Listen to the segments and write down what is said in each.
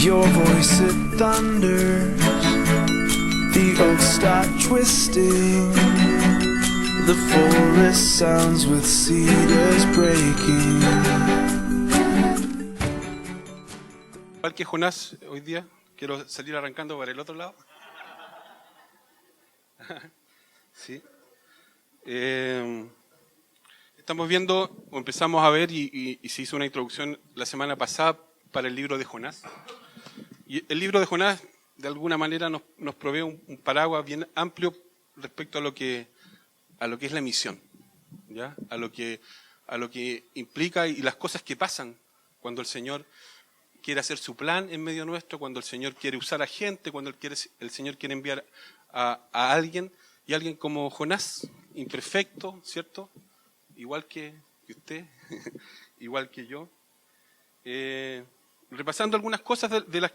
Your voice it thunders, the oaks start twisting, the forest sounds with cedars breaking. Igual que Jonás hoy día, quiero salir arrancando para el otro lado. Sí. Estamos viendo, o empezamos a ver, y se hizo una introducción la semana pasada para el libro de Jonás. Y el libro de Jonás, de alguna manera, nos provee un paraguas bien amplio respecto a lo que es la misión, ¿ya? A lo que implica y las cosas que pasan cuando el Señor quiere hacer su plan en medio nuestro, cuando el Señor quiere usar a gente, cuando el Señor quiere enviar a alguien, y alguien como Jonás, imperfecto, ¿cierto? Igual que usted, igual que yo. Repasando algunas cosas de las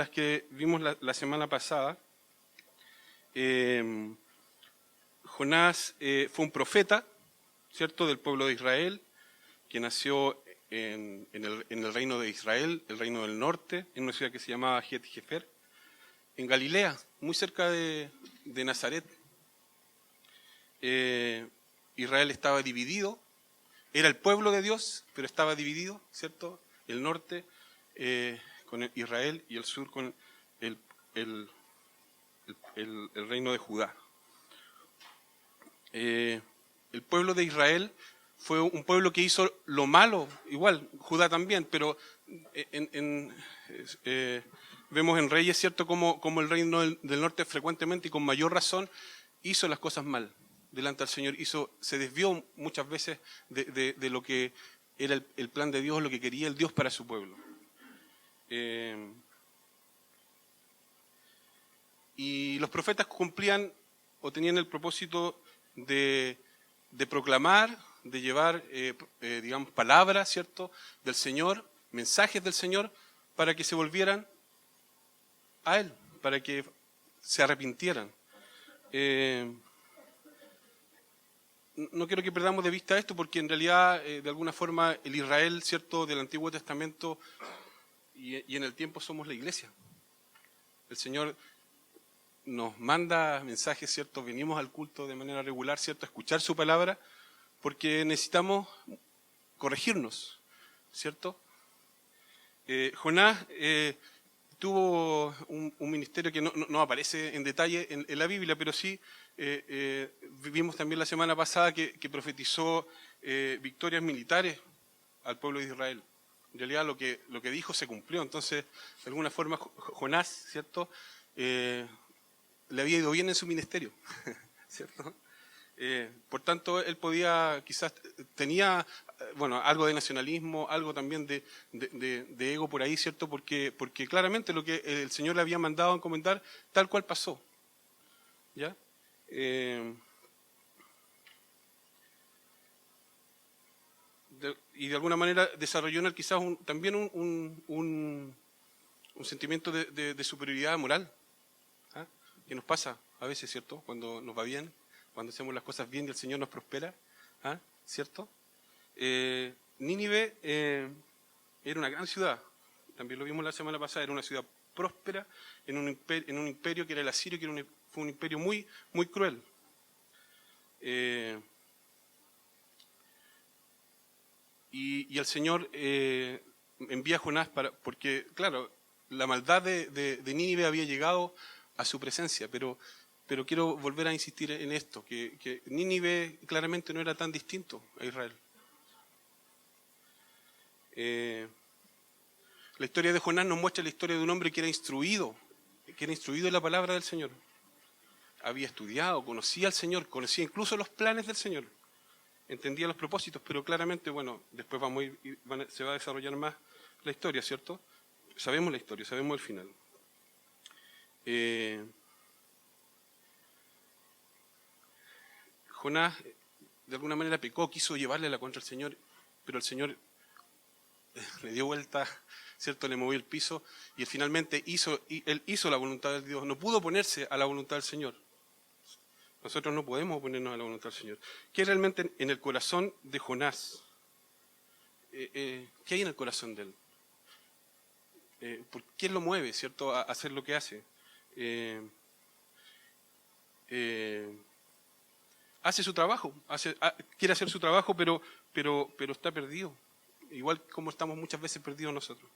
que vimos la semana pasada. Jonás fue un profeta, ¿cierto?, del pueblo de Israel, que nació en el reino de Israel, el reino del norte, en una ciudad que se llamaba Het-Hefer, en Galilea, muy cerca de Nazaret. Israel estaba dividido, era el pueblo de Dios, pero estaba dividido, ¿cierto? El norte con Israel y el sur con el reino de Judá. El pueblo de Israel fue un pueblo que hizo lo malo, igual, Judá también, pero vemos en Reyes, ¿cierto?, como el reino del norte frecuentemente y con mayor razón hizo las cosas mal delante del Señor, se desvió muchas veces de lo que era el plan de Dios, lo que quería el Dios para su pueblo. Y los profetas cumplían o tenían el propósito de proclamar, de llevar, digamos, palabras, ¿cierto?, del Señor, mensajes del Señor, para que se volvieran a Él, para que se arrepintieran. No quiero que perdamos de vista esto, porque en realidad, de alguna forma, el Israel, ¿cierto?, del Antiguo Testamento y en el tiempo somos la iglesia. El Señor nos manda mensajes, ¿cierto? Venimos al culto de manera regular, ¿cierto?, a escuchar su palabra, porque necesitamos corregirnos, ¿cierto? Jonás tuvo un ministerio que no aparece en detalle en la Biblia, pero sí vimos también la semana pasada que profetizó victorias militares al pueblo de Israel. En realidad lo que dijo se cumplió, entonces de alguna forma Jonás, ¿cierto?, le había ido bien en su ministerio, ¿cierto? Por tanto, él podía, quizás tenía, bueno, algo de nacionalismo, algo también de ego por ahí, ¿cierto? Porque claramente lo que el Señor le había mandado a encomendar, tal cual pasó, ¿ya? Y de alguna manera desarrolló en él quizás también un sentimiento de superioridad moral, ¿ah? Que nos pasa a veces, ¿cierto? Cuando nos va bien, cuando hacemos las cosas bien y el Señor nos prospera, ¿ah? ¿Cierto? Nínive era una gran ciudad, también lo vimos la semana pasada, era una ciudad próspera en un imperio que era el asirio, que fue un imperio muy, muy cruel. Y el Señor envía a Jonás porque, claro, la maldad de Nínive había llegado a su presencia, pero quiero volver a insistir en esto, que Nínive claramente no era tan distinto a Israel. La historia de Jonás nos muestra la historia de un hombre que era instruido en la palabra del Señor. Había estudiado, conocía al Señor, conocía incluso los planes del Señor, entendía los propósitos, pero claramente, bueno, después se va a desarrollar más la historia, ¿cierto? Sabemos la historia, sabemos el final. Jonás, de alguna manera, pecó, quiso llevarle la contra al Señor, pero el Señor le dio vuelta, ¿cierto? Le movió el piso y él finalmente él hizo la voluntad de Dios, no pudo oponerse a la voluntad del Señor. Nosotros no podemos oponernos a la voluntad del Señor. ¿Qué es realmente en el corazón de Jonás? ¿Qué hay en el corazón de él? ¿Por qué lo mueve, cierto, a hacer lo que hace? Hace su trabajo, quiere hacer su trabajo, pero está perdido, igual como estamos muchas veces perdidos nosotros.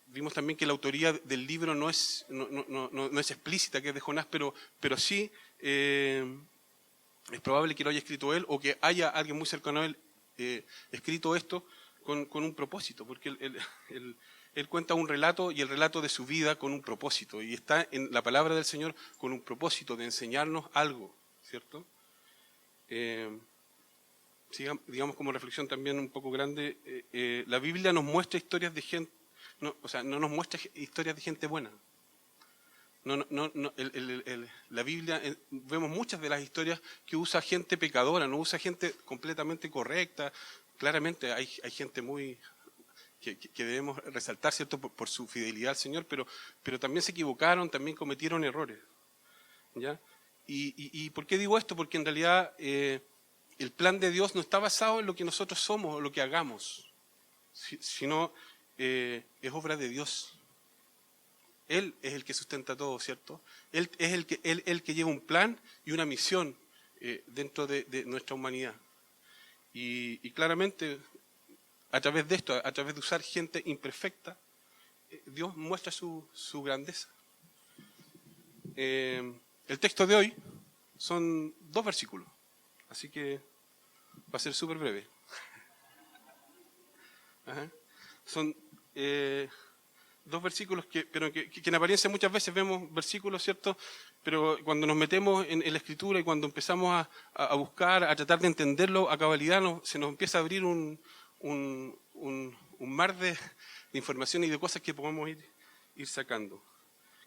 Vimos también que la autoría del libro no es explícita, que es de Jonás, pero sí es probable que lo haya escrito él o que haya alguien muy cercano a él escrito esto con un propósito, porque él cuenta un relato y el relato de su vida con un propósito, y está en la palabra del Señor con un propósito de enseñarnos algo, ¿cierto? Digamos como reflexión también un poco grande, la Biblia nos muestra historias de gente, no nos muestra historias de gente buena. La Biblia, vemos muchas de las historias que usa gente pecadora, no usa gente completamente correcta. Claramente hay gente muy que debemos resaltar, ¿cierto?, por su fidelidad al Señor, pero también se equivocaron, también cometieron errores, ¿ya? ¿Y por qué digo esto? Porque en realidad el plan de Dios no está basado en lo que nosotros somos o lo que hagamos, sino es obra de Dios. Él es el que sustenta todo, ¿cierto? Él es el que lleva un plan y una misión dentro de nuestra humanidad. Y claramente, a través de esto, a través de usar gente imperfecta, Dios muestra su grandeza. El texto de hoy son 2 versículos, así que va a ser súper breve. Ajá. Son 2 versículos que en apariencia muchas veces vemos versículos, ¿cierto? Pero cuando nos metemos en la Escritura y cuando empezamos a buscar, a tratar de entenderlo a cabalidad, se nos empieza a abrir un mar de información y de cosas que podemos ir sacando.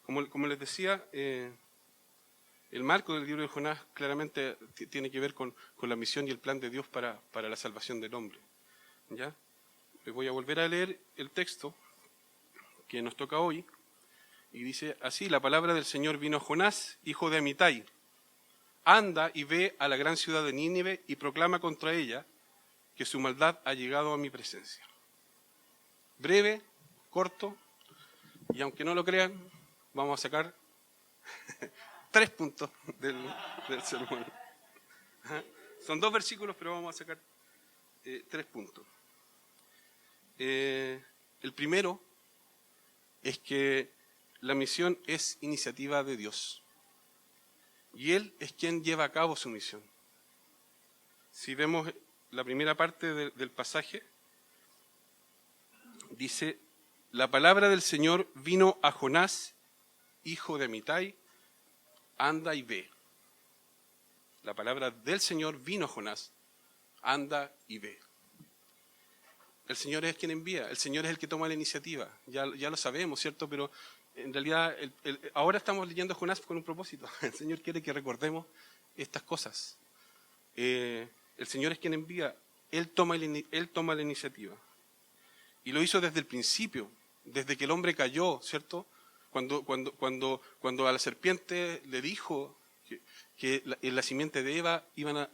Como les decía, el marco del libro de Jonás claramente tiene que ver con la misión y el plan de Dios para la salvación del hombre, ¿ya? Voy a volver a leer el texto que nos toca hoy, y dice así: la palabra del Señor vino a Jonás, hijo de Amitai. Anda y ve a la gran ciudad de Nínive y proclama contra ella que su maldad ha llegado a mi presencia. Breve, corto, y aunque no lo crean, vamos a sacar 3 puntos del sermón. Son 2 versículos, pero vamos a sacar 3 puntos. El primero es que la misión es iniciativa de Dios y Él es quien lleva a cabo su misión. Si vemos la primera parte del pasaje, dice: la palabra del Señor vino a Jonás, hijo de Amitai, anda y ve. La palabra del Señor vino a Jonás, anda y ve. El Señor es quien envía, el Señor es el que toma la iniciativa, ya lo sabemos, ¿cierto? Pero en realidad ahora estamos leyendo a Jonás con un propósito. El Señor quiere que recordemos estas cosas. El Señor es quien envía, Él toma la iniciativa. Y lo hizo desde el principio, desde que el hombre cayó, ¿cierto? Cuando a la serpiente le dijo que en la simiente de Eva iba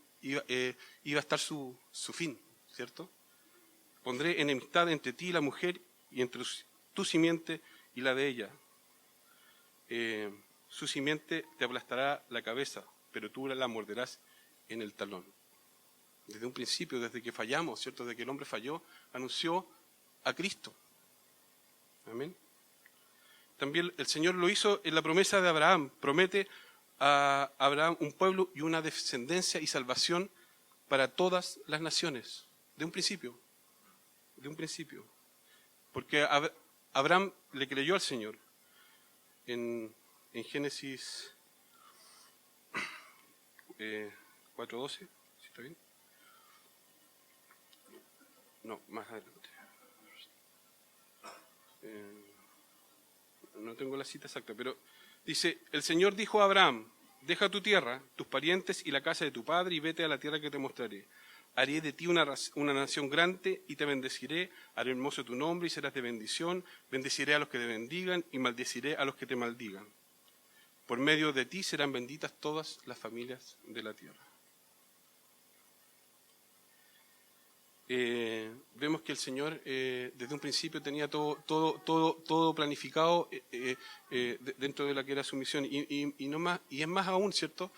a estar su fin, ¿cierto? Pondré enemistad entre ti y la mujer, y entre tu simiente y la de ella. Su simiente te aplastará la cabeza, pero tú la morderás en el talón. Desde un principio, desde que fallamos, ¿cierto? Desde que el hombre falló, anunció a Cristo. Amén. También el Señor lo hizo en la promesa de Abraham. Promete a Abraham un pueblo y una descendencia y salvación para todas las naciones. De un principio. Porque Abraham le creyó al Señor. En Génesis 4:12, ¿sí está bien? No, más adelante. No tengo la cita exacta, pero dice: el Señor dijo a Abraham: deja tu tierra, tus parientes y la casa de tu padre y vete a la tierra que te mostraré. Haré de ti una nación grande y te bendeciré, haré hermoso tu nombre y serás de bendición, bendeciré a los que te bendigan y maldeciré a los que te maldigan. Por medio de ti serán benditas todas las familias de la tierra. vemos que el Señor desde un principio tenía todo planificado dentro de la que era su misión. Y es más aún, ¿cierto?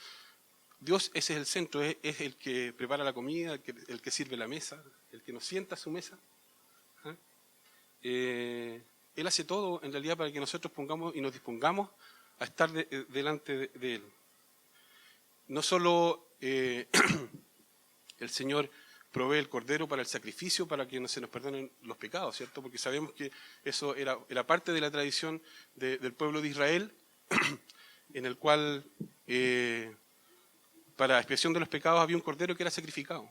Dios ese es el centro, es el que prepara la comida, el que sirve la mesa, el que nos sienta a su mesa. ¿Ah? Él hace todo en realidad para que nosotros pongamos y nos dispongamos a estar delante de Él. No solo el Señor provee el cordero para el sacrificio, para que no se nos perdonen los pecados, ¿cierto? Porque sabemos que eso era parte de la tradición del pueblo de Israel, en el cual para expiación de los pecados había un cordero que era sacrificado.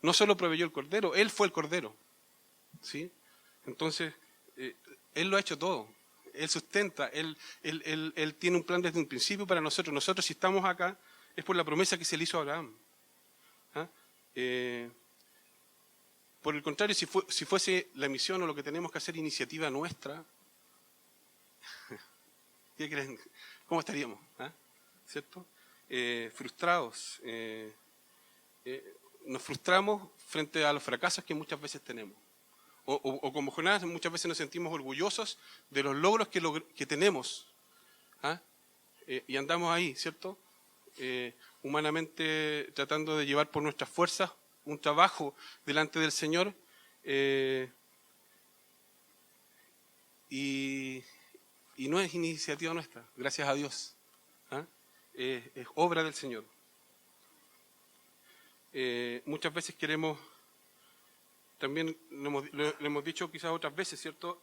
No solo proveyó el cordero, Él fue el cordero, ¿sí? Entonces, Él lo ha hecho todo. Él sustenta, Él tiene un plan desde un principio para nosotros. Nosotros, si estamos acá, es por la promesa que se le hizo a Abraham. ¿Ah? Por el contrario, si fuese la misión o lo que tenemos que hacer iniciativa nuestra, ¿qué creen? ¿Cómo estaríamos? ¿Ah? ¿Cierto? Frustrados. Nos frustramos frente a los fracasos que muchas veces tenemos. O como Jonás, muchas veces nos sentimos orgullosos de los logros que tenemos. ¿Ah? Y andamos ahí, ¿cierto? Humanamente tratando de llevar por nuestras fuerzas un trabajo delante del Señor y no es iniciativa nuestra, gracias a Dios. ¿Ah? Es obra del Señor. Muchas veces queremos, también lo hemos dicho quizás otras veces, ¿cierto?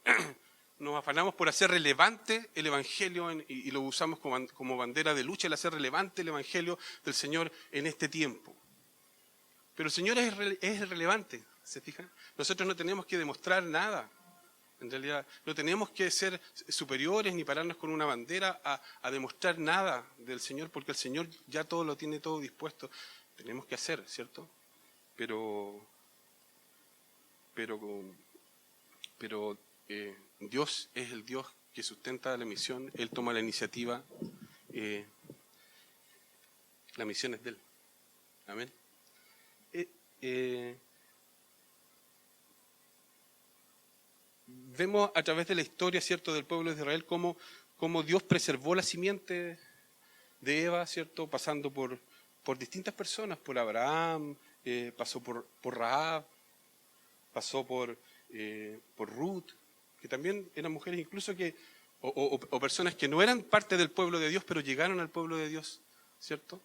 Nos afanamos por hacer relevante el Evangelio y lo usamos como bandera de lucha, el hacer relevante el Evangelio del Señor en este tiempo. Pero el Señor es relevante, ¿se fijan? Nosotros no tenemos que demostrar nada, en realidad. No tenemos que ser superiores ni pararnos con una bandera a demostrar nada del Señor, porque el Señor ya todo lo tiene todo dispuesto. Tenemos que hacer, ¿cierto? Pero Dios es el Dios que sustenta la misión, Él toma la iniciativa, la misión es de Él. Amén. Vemos a través de la historia, ¿cierto?, del pueblo de Israel cómo Dios preservó la simiente de Eva, ¿cierto?, pasando por distintas personas, por Abraham, pasó por Rahab, pasó por Ruth, que también eran mujeres incluso o personas que no eran parte del pueblo de Dios, pero llegaron al pueblo de Dios, ¿cierto?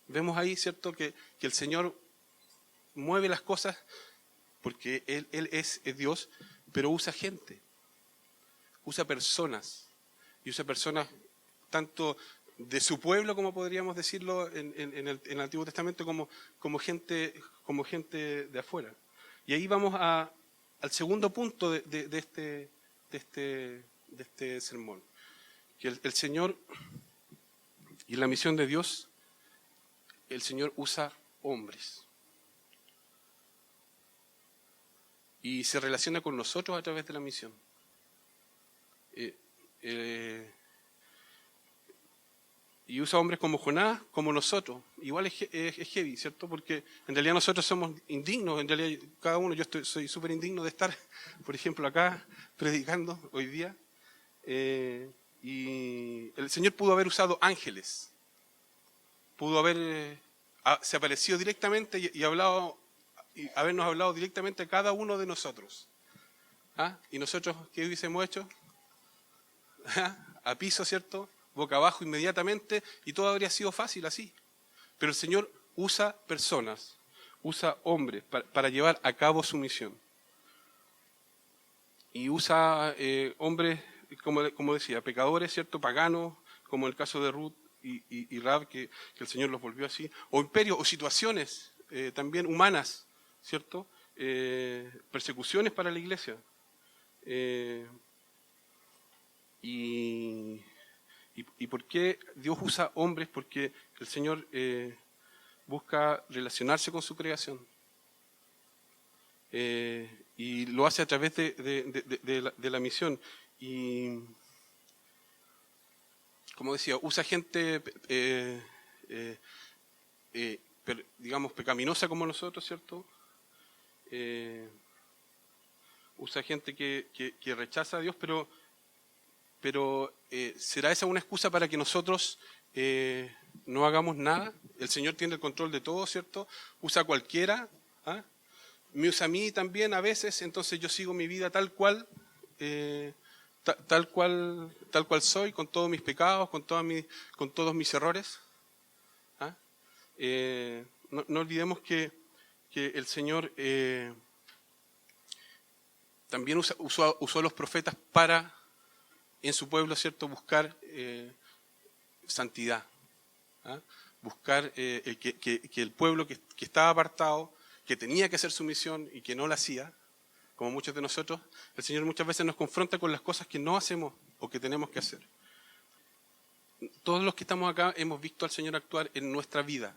Vemos ahí, ¿cierto?, que el Señor mueve las cosas porque Él es Dios, pero usa gente, usa personas, y usa personas tanto de su pueblo, como podríamos decirlo en el Antiguo Testamento, como gente de afuera. Y ahí vamos al segundo punto de este sermón, que el Señor y la misión de Dios, el Señor usa hombres. Y se relaciona con nosotros a través de la misión. Y usa hombres como Jonás, como nosotros. Igual es heavy, ¿cierto? Porque en realidad nosotros somos indignos, en realidad cada uno, soy súper indigno de estar, por ejemplo, acá predicando hoy día. Y el Señor pudo haber usado ángeles, pudo haber se aparecido directamente y habernos hablado directamente a cada uno de nosotros. ¿Ah? ¿Y nosotros qué hubiésemos hecho? ¿Ah? A piso, ¿cierto? Boca abajo inmediatamente, y todo habría sido fácil así. Pero el Señor usa personas, usa hombres para llevar a cabo su misión. Y usa hombres, como decía, pecadores, ¿cierto? Paganos, como el caso de Ruth y Rahab, que el Señor los volvió así. O imperios, o situaciones también humanas, ¿cierto? Persecuciones para la iglesia. ¿Y por qué Dios usa hombres? Porque el Señor busca relacionarse con su creación. Y lo hace a través de la misión. Y, como decía, usa gente, digamos, pecaminosa como nosotros, ¿cierto? usa gente que rechaza a Dios, pero ¿será esa una excusa para que nosotros no hagamos nada? El Señor tiene el control de todo, ¿cierto? Usa a cualquiera, ¿ah? Me usa a mí también a veces, entonces yo sigo mi vida tal cual, tal cual soy, con todos mis pecados, con todos mis errores. ¿Ah? No olvidemos que el Señor también usó a los profetas para, en su pueblo, ¿cierto?, buscar santidad. ¿Ah? Buscar que el pueblo que estaba apartado, que tenía que hacer su misión y que no la hacía, como muchos de nosotros, el Señor muchas veces nos confronta con las cosas que no hacemos o que tenemos que hacer. Todos los que estamos acá hemos visto al Señor actuar en nuestra vida,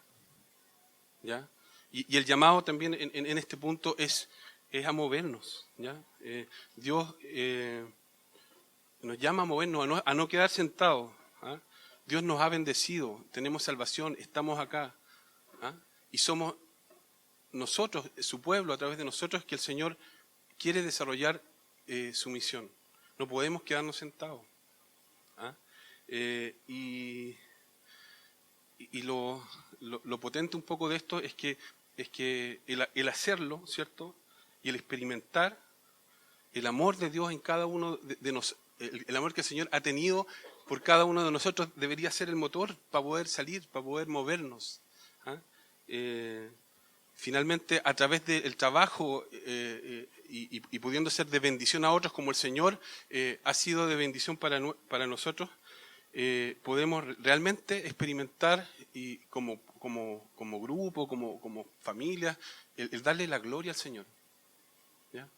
¿ya? Y el llamado también en este punto es a movernos, ¿ya? Dios nos llama a movernos, a no quedar sentados. ¿Ah? Dios nos ha bendecido, tenemos salvación, estamos acá. ¿Ah? Y somos nosotros, su pueblo, a través de nosotros, que el Señor quiere desarrollar su misión. No podemos quedarnos sentados. ¿Ah? Y lo potente un poco de esto es que el hacerlo, ¿cierto? Y el experimentar el amor de Dios en cada uno de nosotros, el amor que el Señor ha tenido por cada uno de nosotros debería ser el motor para poder salir, para poder movernos. ¿Ah? Finalmente, a través del trabajo y pudiendo ser de bendición a otros, como el Señor ha sido de bendición para nosotros, podemos realmente experimentar y como grupo, como familia, el darle la gloria al Señor. ¿Ya?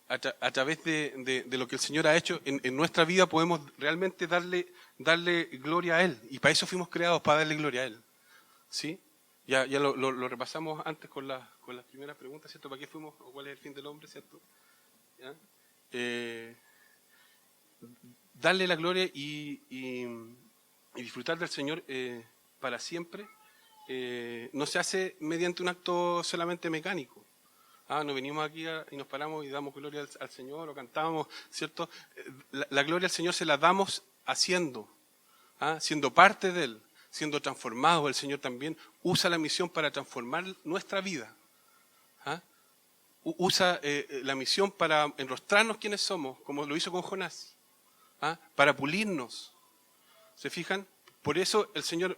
A través de lo que el Señor ha hecho en nuestra vida podemos realmente darle gloria a Él. Y para eso fuimos creados, para darle gloria a Él. ¿Sí? Ya lo repasamos antes con las primeras preguntas, ¿cierto? ¿Para qué fuimos o cuál es el fin del hombre, ¿cierto? ¿Ya? Darle la gloria y disfrutar del Señor para siempre no se hace mediante un acto solamente mecánico. No venimos aquí y nos paramos y damos gloria al Señor o cantamos, ¿cierto? La gloria al Señor se la damos haciendo, siendo parte de Él, siendo transformados. El Señor también usa la misión para transformar nuestra vida. Usa la misión para enrostrarnos quienes somos, como lo hizo con Jonás, para pulirnos. ¿Se fijan? Por eso el Señor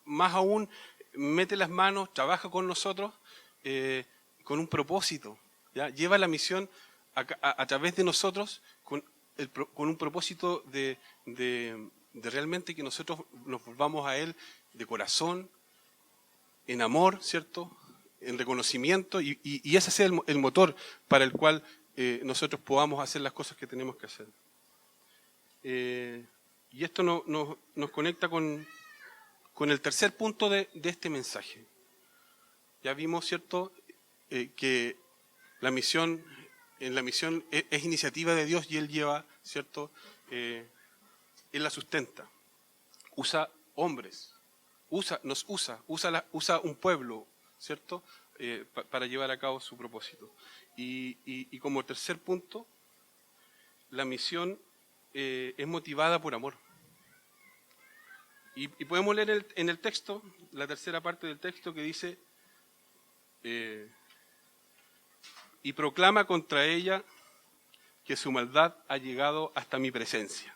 más aún mete las manos, trabaja con nosotros, con un propósito, ¿ya? Lleva la misión a través de nosotros con un propósito de realmente que nosotros nos volvamos a Él de corazón, en amor, ¿cierto? En reconocimiento y ese sea el motor para el cual nosotros podamos hacer las cosas que tenemos que hacer. Y esto nos conecta con el tercer punto de este mensaje. Ya vimos, ¿cierto?, que en la misión es iniciativa de Dios y Él lleva, ¿cierto? Él la sustenta. Usa hombres, nos usa un pueblo, ¿cierto? Para llevar a cabo su propósito. Y como tercer punto, la misión es motivada por amor. Y podemos leer en el texto, la tercera parte del texto que dice... y proclama contra ella que su maldad ha llegado hasta mi presencia.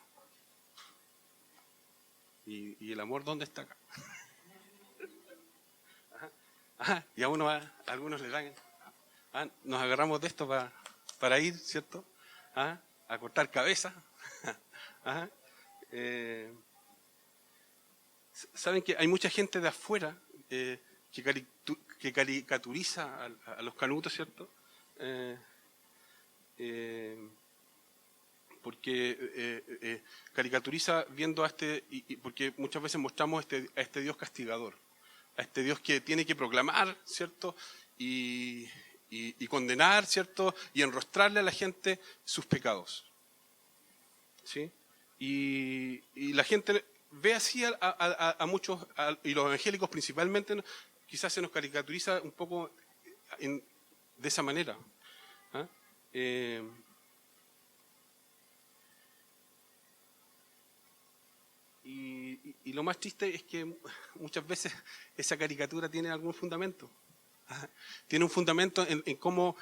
¿Y el amor dónde está acá? Y a algunos le dan, nos agarramos de esto para ir, ¿cierto? A cortar cabeza. Saben que hay mucha gente de afuera que caricaturiza a los canutos, ¿cierto? Porque caricaturiza viendo porque muchas veces mostramos a este Dios castigador, a este Dios que tiene que proclamar, ¿cierto? Y condenar, ¿cierto? Y enrostrarle a la gente sus pecados, ¿sí? Y la gente ve así a muchos, y los evangélicos principalmente, quizás se nos caricaturiza un poco de esa manera. ¿Ah? Y lo más triste es que muchas veces esa caricatura tiene algún fundamento. ¿Ah? Tiene un fundamento en cómo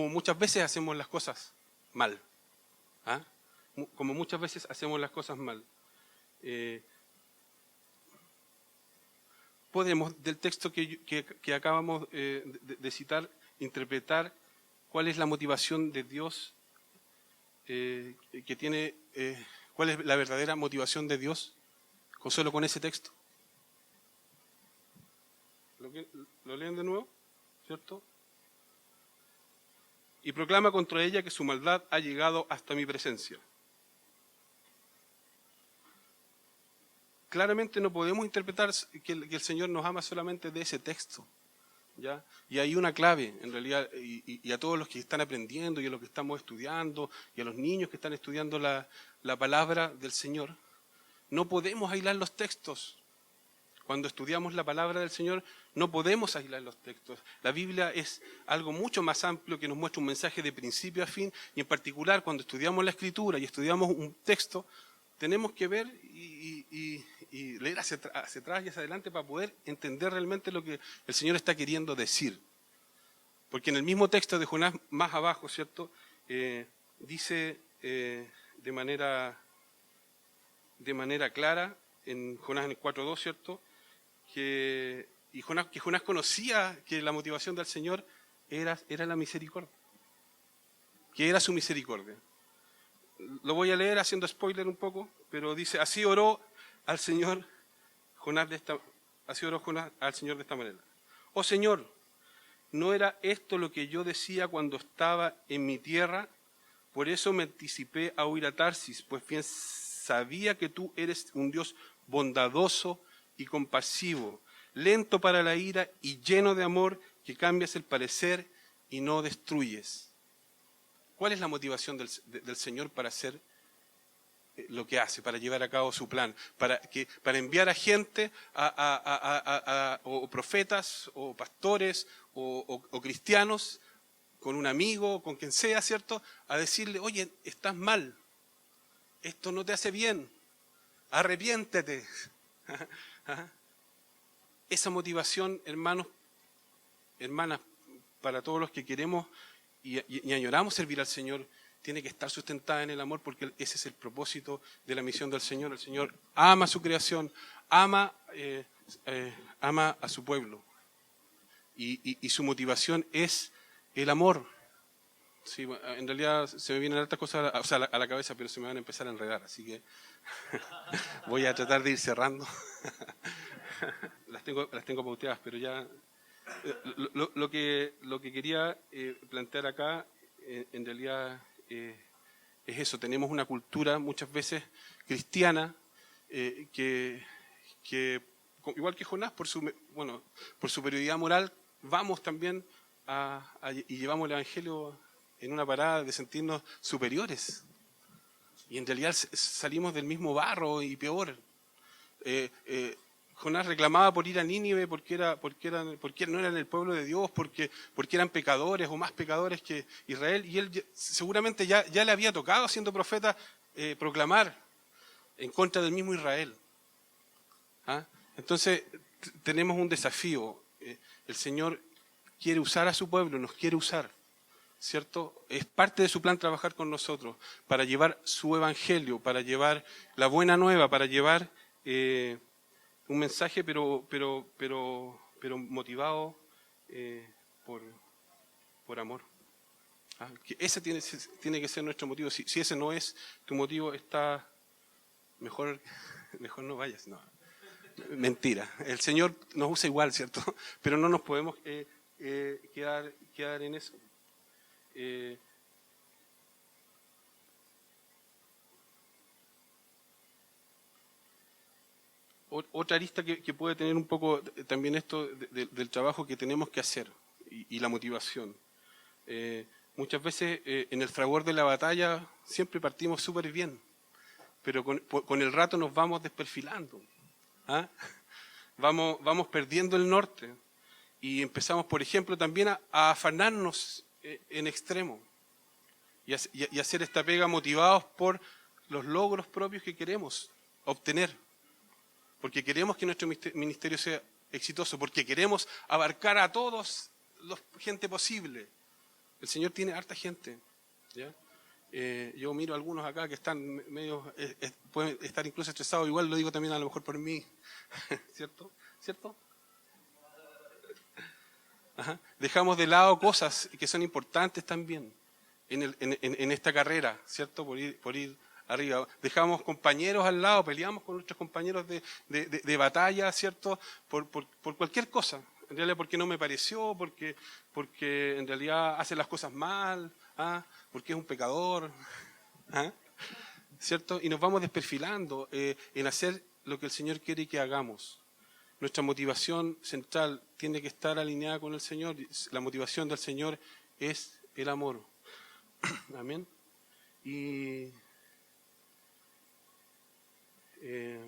muchas veces hacemos las cosas mal. ¿Ah? Como muchas veces hacemos las cosas mal. Podemos, del texto que acabamos de citar, interpretar cuál es la motivación de Dios que tiene, cuál es la verdadera motivación de Dios solo con ese texto. ¿Lo leen de nuevo? ¿Cierto? Y proclama contra ella que su maldad ha llegado hasta mi presencia. Claramente no podemos interpretar que el Señor nos ama solamente de ese texto, ¿ya? Y hay una clave, en realidad, y a todos los que están aprendiendo, y a los que estamos estudiando, y a los niños que están estudiando la palabra del Señor, no podemos aislar los textos. Cuando estudiamos la palabra del Señor, no podemos aislar los textos. La Biblia es algo mucho más amplio que nos muestra un mensaje de principio a fin, y en particular cuando estudiamos la Escritura y estudiamos un texto, tenemos que ver y leer hacia atrás y hacia adelante para poder entender realmente lo que el Señor está queriendo decir. Porque en el mismo texto de Jonás, más abajo, ¿cierto? Dice de manera clara, en Jonás en el 4.2, ¿cierto? Que Jonás conocía que la motivación del Señor era la misericordia, que era su misericordia. Lo voy a leer haciendo spoiler un poco, pero dice, así oró al Señor Jonás de esta manera. Oh Señor, ¿no era esto lo que yo decía cuando estaba en mi tierra? Por eso me anticipé a huir a Tarsis, pues bien sabía que tú eres un Dios bondadoso y compasivo, lento para la ira y lleno de amor, que cambias el parecer y no destruyes. ¿Cuál es la motivación del Señor para hacer lo que hace, para llevar a cabo su plan? Para enviar a gente, o profetas, o pastores, o cristianos, con un amigo, con quien sea, ¿cierto? A decirle, oye, estás mal, esto no te hace bien, arrepiéntete. Esa motivación, hermanos, hermanas, para todos los que queremos y añoramos servir al Señor, tiene que estar sustentada en el amor, porque ese es el propósito de la misión del Señor. El Señor ama su creación, ama a su pueblo, y su motivación es el amor. Sí, en realidad se me vienen hartas cosas a la cabeza, pero se me van a empezar a enredar, así que voy a tratar de ir cerrando. Las tengo pauteadas, pero ya lo que quería plantear acá, en realidad es eso. Tenemos una cultura muchas veces cristiana que igual que Jonás, por su superioridad moral, vamos también y llevamos el Evangelio en una parada de sentirnos superiores. Y en realidad salimos del mismo barro y peor. Jonás reclamaba por ir a Nínive porque no eran el pueblo de Dios, porque eran pecadores o más pecadores que Israel, y él seguramente ya le había tocado, siendo profeta, proclamar en contra del mismo Israel. ¿Ah? Entonces tenemos un desafío. El Señor quiere usar a su pueblo, nos quiere usar, ¿cierto? Es parte de su plan trabajar con nosotros para llevar su evangelio, para llevar la buena nueva, para llevar un mensaje, pero motivado por amor. ¿Ah? Que ese tiene que ser nuestro motivo. Si ese no es tu motivo, está mejor no vayas. No. Mentira. El Señor nos usa igual, ¿cierto? Pero no nos podemos quedar en eso. Otra arista que puede tener un poco también esto del trabajo que tenemos que hacer y la motivación. Muchas veces en el fragor de la batalla siempre partimos súper bien, pero con el rato nos vamos desperfilando. ¿Ah? Vamos perdiendo el norte. Y empezamos, por ejemplo, también a afanarnos en extremo y hacer esta pega motivados por los logros propios que queremos obtener. Porque queremos que nuestro ministerio sea exitoso, porque queremos abarcar a todos la gente posible. El Señor tiene harta gente, ¿ya? Yo miro a algunos acá que están medio, pueden estar incluso estresados, igual lo digo también a lo mejor por mí, ¿cierto? ¿Cierto? Ajá. Dejamos de lado cosas que son importantes también en esta carrera, ¿cierto? Por ir arriba. Dejamos compañeros al lado, peleamos con nuestros compañeros de batalla, ¿cierto? Por cualquier cosa. En realidad porque no me pareció, porque en realidad hace las cosas mal, porque es un pecador, ¿cierto? Y nos vamos desperfilando en hacer lo que el Señor quiere que hagamos. Nuestra motivación central tiene que estar alineada con el Señor. La motivación del Señor es el amor. Amén. Y qué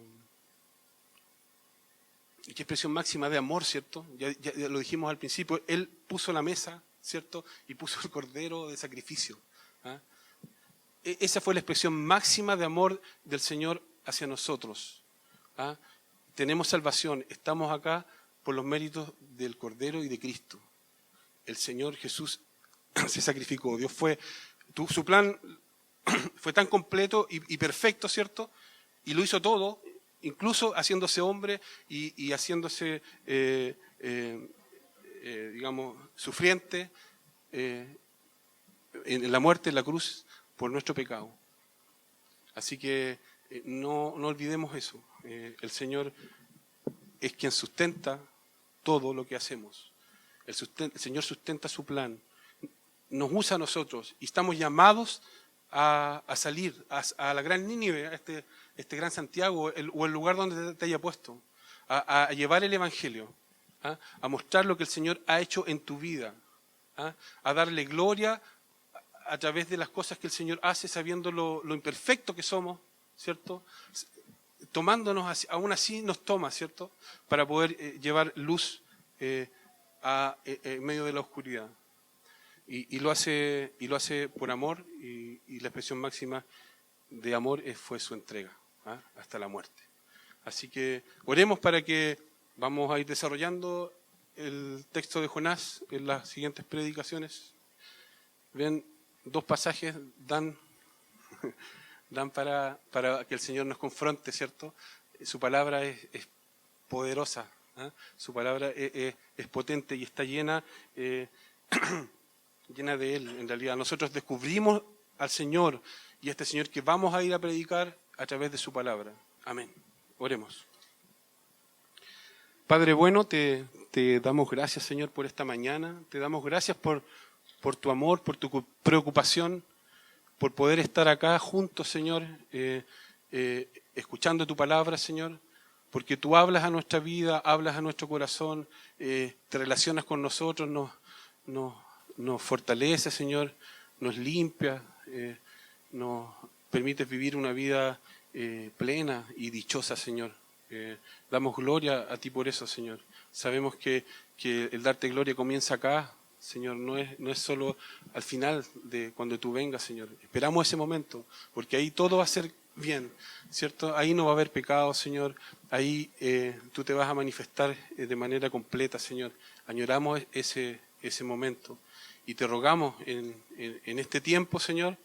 expresión máxima de amor, ¿cierto? Ya lo dijimos al principio, Él puso la mesa, ¿cierto? Y puso el cordero de sacrificio. Esa fue la expresión máxima de amor del Señor hacia nosotros. Tenemos salvación, estamos acá por los méritos del Cordero y de Cristo. El Señor Jesús se sacrificó. Su plan fue tan completo y perfecto, ¿cierto? Y lo hizo todo, incluso haciéndose hombre y haciéndose, digamos, sufriente en la muerte, en la cruz, por nuestro pecado. Así que no olvidemos eso. El Señor es quien sustenta todo lo que hacemos. El Señor sustenta su plan. Nos usa a nosotros y estamos llamados a salir a la gran Nínive, a este gran Santiago, o el lugar donde te haya puesto, a llevar el Evangelio, a mostrar lo que el Señor ha hecho en tu vida, a darle gloria a través de las cosas que el Señor hace, sabiendo lo imperfecto que somos, ¿cierto? Tomándonos, aún así nos toma, ¿cierto? Para poder llevar luz en medio de la oscuridad. Y lo hace por amor, y la expresión máxima de amor fue su entrega, hasta la muerte. Así que oremos para que vamos a ir desarrollando el texto de Jonás en las siguientes predicaciones. Ven, 2 pasajes dan para que el Señor nos confronte, ¿cierto? Su palabra es poderosa, su palabra es potente y está llena de Él, en realidad. Nosotros descubrimos al Señor y a este Señor que vamos a ir a predicar a través de su palabra. Amén. Oremos. Padre bueno, te damos gracias, Señor, por esta mañana. Te damos gracias por tu amor, por tu preocupación, por poder estar acá juntos, Señor, escuchando tu palabra, Señor, porque tú hablas a nuestra vida, hablas a nuestro corazón, te relacionas con nosotros, nos fortalece, Señor, nos limpia, nos permites vivir una vida plena y dichosa, Señor. Damos gloria a ti por eso, Señor. Sabemos que el darte gloria comienza acá, Señor, no es solo al final de cuando tú vengas, Señor. Esperamos ese momento, porque ahí todo va a ser bien, ¿cierto? Ahí no va a haber pecado, Señor. Ahí tú te vas a manifestar de manera completa, Señor. Añoramos ese momento y te rogamos en este tiempo, Señor,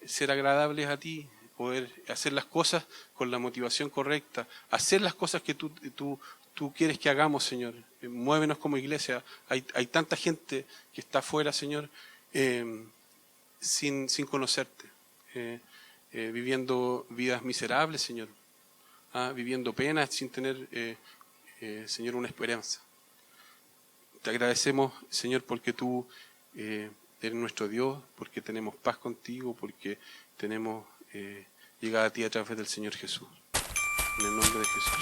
ser agradables a ti, poder hacer las cosas con la motivación correcta, hacer las cosas que tú quieres que hagamos, Señor. Muévenos como iglesia. Hay tanta gente que está afuera, Señor, sin conocerte, viviendo vidas miserables, Señor, viviendo penas sin tener, Señor, una esperanza. Te agradecemos, Señor, porque tú eres nuestro Dios, porque tenemos paz contigo, porque tenemos llegada a ti a través del Señor Jesús. En el nombre de Jesús.